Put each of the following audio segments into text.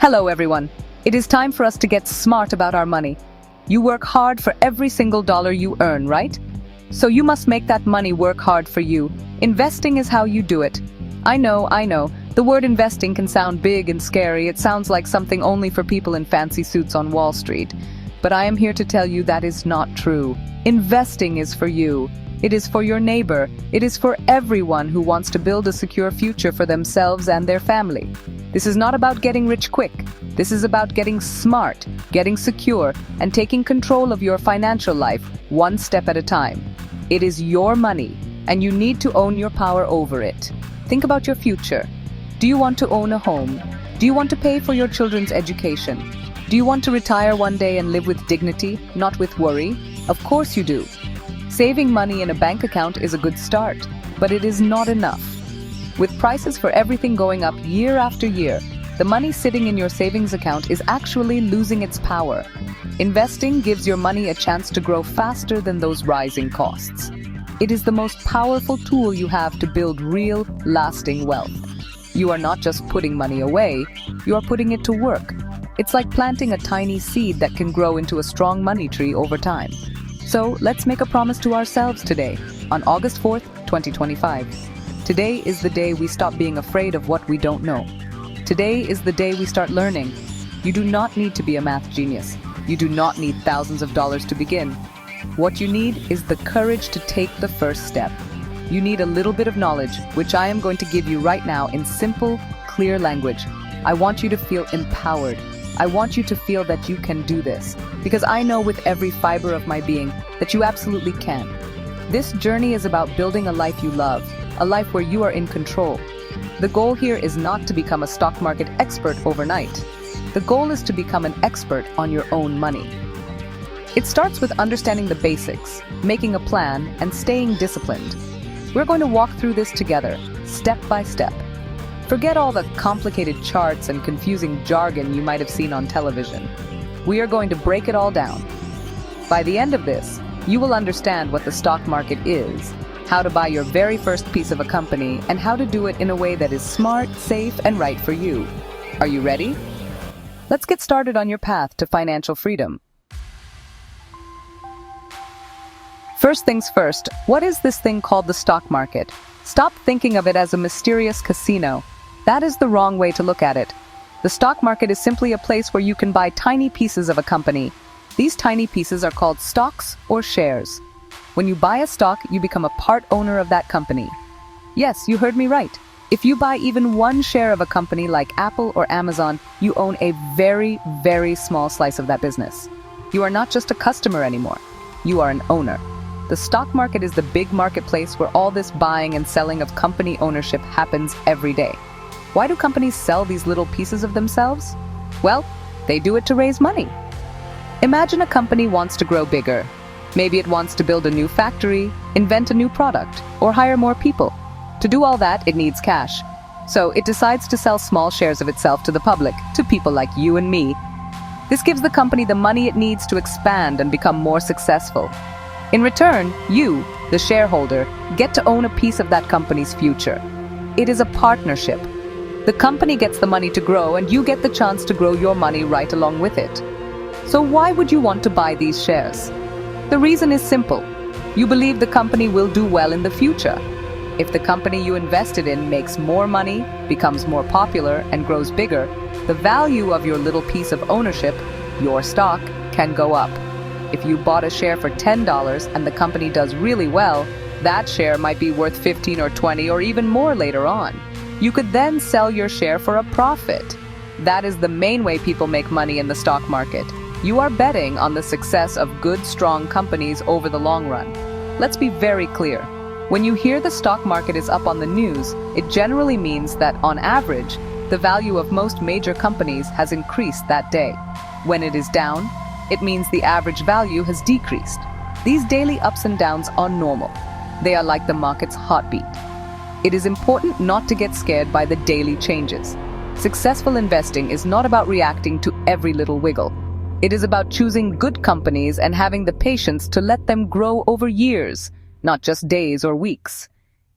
Hello everyone. It is time for us to get smart about our money. You work hard for every single dollar you earn, right? So you must make that money work hard for you. Investing is how you do it. I know. The word investing can sound big and scary. It sounds like something only for people in fancy suits on Wall Street. But I am here to tell you that is not true. Investing is for you. It is for your neighbor. It is for everyone who wants to build a secure future for themselves and their family. This is not about getting rich quick. This is about getting smart, getting secure, and taking control of your financial life one step at a time. It is your money, and you need to own your power over it. Think about your future. Do you want to own a home? Do you want to pay for your children's education? Do you want to retire one day and live with dignity, not with worry? Of course you do. Saving money in a bank account is a good start, but it is not enough. With prices for everything going up year after year, the money sitting in your savings account is actually losing its power. Investing gives your money a chance to grow faster than those rising costs. It is the most powerful tool you have to build real, lasting wealth. You are not just putting money away, you are putting it to work. It's like planting a tiny seed that can grow into a strong money tree over time. So let's make a promise to ourselves today, on August 4th, 2025. Today is the day we stop being afraid of what we don't know. Today is the day we start learning. You do not need to be a math genius. You do not need thousands of dollars to begin. What you need is the courage to take the first step. You need a little bit of knowledge, which I am going to give you right now in simple, clear language. I want you to feel empowered. I want you to feel that you can do this, because I know with every fiber of my being that you absolutely can. This journey is about building a life you love, a life where you are in control. The goal here is not to become a stock market expert overnight. The goal is to become an expert on your own money. It starts with understanding the basics, making a plan, and staying disciplined. We're going to walk through this together, step by step. Forget all the complicated charts and confusing jargon you might have seen on television. We are going to break it all down. By the end of this, you will understand what the stock market is, how to buy your very first piece of a company, and how to do it in a way that is smart, safe, and right for you. Are you ready? Let's get started on your path to financial freedom. First things first, what is this thing called the stock market? Stop thinking of it as a mysterious casino. That is the wrong way to look at it. The stock market is simply a place where you can buy tiny pieces of a company. These tiny pieces are called stocks or shares. When you buy a stock, you become a part owner of that company. Yes, you heard me right. If you buy even one share of a company like Apple or Amazon, you own a very, very small slice of that business. You are not just a customer anymore. You are an owner. The stock market is the big marketplace where all this buying and selling of company ownership happens every day. Why do companies sell these little pieces of themselves? Well, they do it to raise money. Imagine a company wants to grow bigger. Maybe it wants to build a new factory, invent a new product, or hire more people. To do all that, it needs cash. So it decides to sell small shares of itself to the public, to people like you and me. This gives the company the money it needs to expand and become more successful. In return, you, the shareholder, get to own a piece of that company's future. It is a partnership. The company gets the money to grow, and you get the chance to grow your money right along with it. So why would you want to buy these shares? The reason is simple. You believe the company will do well in the future. If the company you invested in makes more money, becomes more popular, and grows bigger, the value of your little piece of ownership, your stock, can go up. If you bought a share for $10 and the company does really well, that share might be worth 15 or 20 or even more later on. You could then sell your share for a profit. That is the main way people make money in the stock market. You are betting on the success of good, strong companies over the long run. Let's be very clear. When you hear the stock market is up on the news, it generally means that, on average, the value of most major companies has increased that day. When it is down, it means the average value has decreased. These daily ups and downs are normal. They are like the market's heartbeat. It is important not to get scared by the daily changes. Successful investing is not about reacting to every little wiggle. It is about choosing good companies and having the patience to let them grow over years, not just days or weeks.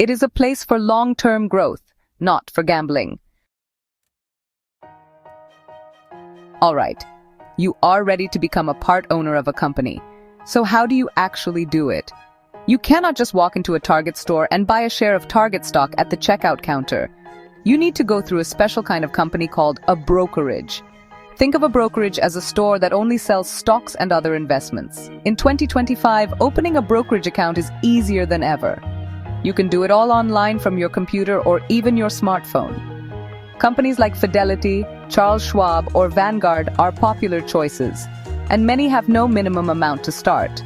It is a place for long-term growth, not for gambling. All right, you are ready to become a part owner of a company. So how do you actually do it? You cannot just walk into a Target store and buy a share of Target stock at the checkout counter. You need to go through a special kind of company called a brokerage. Think of a brokerage as a store that only sells stocks and other investments. In 2025, opening a brokerage account is easier than ever. You can do it all online from your computer or even your smartphone. Companies like Fidelity, Charles Schwab, or Vanguard are popular choices, and many have no minimum amount to start.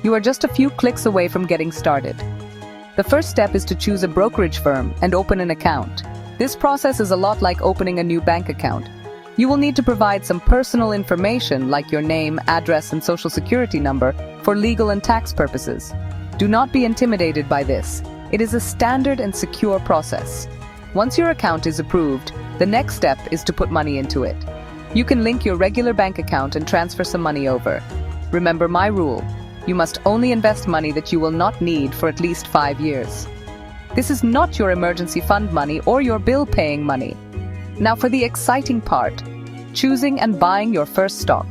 You are just a few clicks away from getting started. The first step is to choose a brokerage firm and open an account. This process is a lot like opening a new bank account. You will need to provide some personal information like your name, address, and social security number for legal and tax purposes. Do not be intimidated by this. It is a standard and secure process. Once your account is approved, the next step is to put money into it. You can link your regular bank account and transfer some money over. Remember my rule. You must only invest money that you will not need for at least 5 years. This is not your emergency fund money or your bill-paying money. Now for the exciting part, choosing and buying your first stock.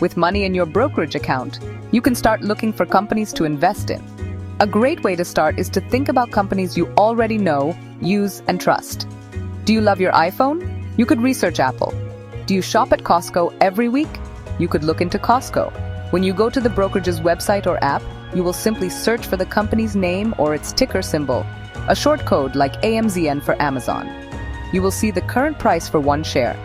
With money in your brokerage account, you can start looking for companies to invest in. A great way to start is to think about companies you already know, use, and trust. Do you love your iPhone? You could research Apple. Do you shop at Costco every week? You could look into Costco. When you go to the brokerage's website or app, you will simply search for the company's name or its ticker symbol, a short code like AMZN for Amazon. You will see the current price for one share.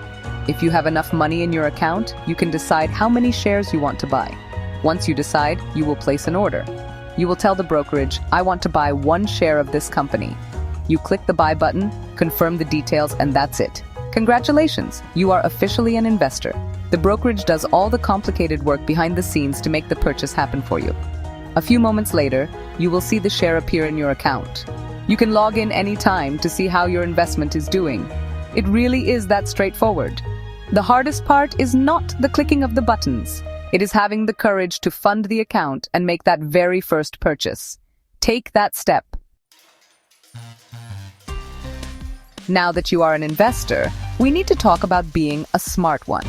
If you have enough money in your account, you can decide how many shares you want to buy. Once you decide, you will place an order. You will tell the brokerage, I want to buy 1 share of this company. You click the buy button, confirm the details, and that's it. Congratulations, you are officially an investor. The brokerage does all the complicated work behind the scenes to make the purchase happen for you. A few moments later, you will see the share appear in your account. You can log in anytime to see how your investment is doing. It really is that straightforward. The hardest part is not the clicking of the buttons. It is having the courage to fund the account and make that very first purchase. Take that step. Now that you are an investor, we need to talk about being a smart one.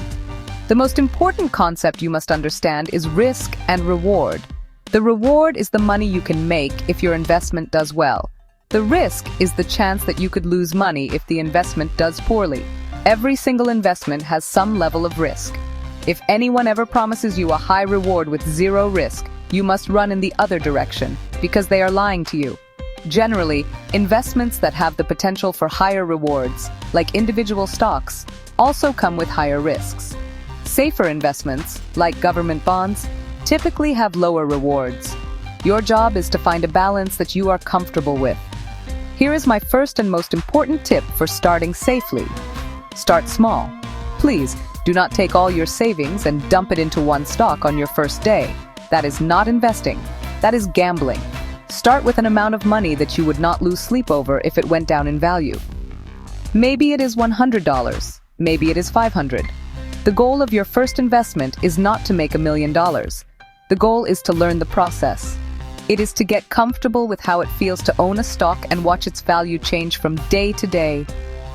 The most important concept you must understand is risk and reward. The reward is the money you can make if your investment does well. The risk is the chance that you could lose money if the investment does poorly. Every single investment has some level of risk. If anyone ever promises you a high reward with 0 risk, you must run in the other direction, because they are lying to you. Generally, investments that have the potential for higher rewards, like individual stocks, also come with higher risks. Safer investments, like government bonds, typically have lower rewards. Your job is to find a balance that you are comfortable with. Here is my first and most important tip for starting safely. Start small. Please, do not take all your savings and dump it into one stock on your first day. That is not investing. That is gambling. Start with an amount of money that you would not lose sleep over if it went down in value. Maybe it is $100. Maybe it is $500. The goal of your first investment is not to make $1 million. The goal is to learn the process. It is to get comfortable with how it feels to own a stock and watch its value change from day to day.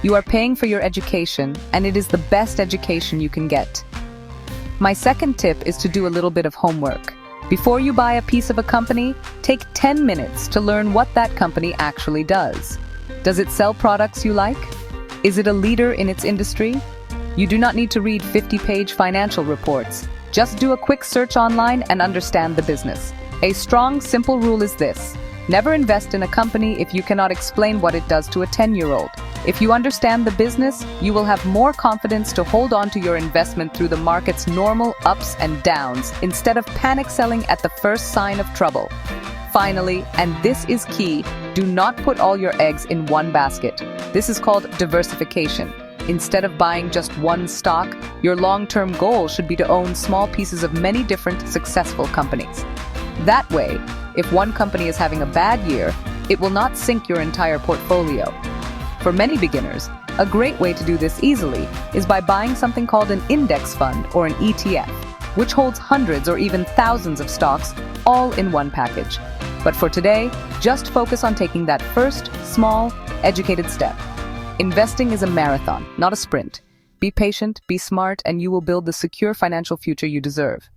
You are paying for your education, and it is the best education you can get. My second tip is to do a little bit of homework. Before you buy a piece of a company, take 10 minutes to learn what that company actually does. Does it sell products you like? Is it a leader in its industry? You do not need to read 50-page financial reports. Just do a quick search online and understand the business. A strong, simple rule is this: never invest in a company if you cannot explain what it does to a 10-year-old. If you understand the business, you will have more confidence to hold on to your investment through the market's normal ups and downs instead of panic selling at the first sign of trouble. Finally, and this is key, do not put all your eggs in one basket. This is called diversification. Instead of buying just one stock, your long-term goal should be to own small pieces of many different successful companies. That way, if one company is having a bad year, it will not sink your entire portfolio. For many beginners, a great way to do this easily is by buying something called an index fund or an ETF, which holds hundreds or even thousands of stocks all in one package. But for today, just focus on taking that first, small, educated step. Investing is a marathon, not a sprint. Be patient, be smart, and you will build the secure financial future you deserve.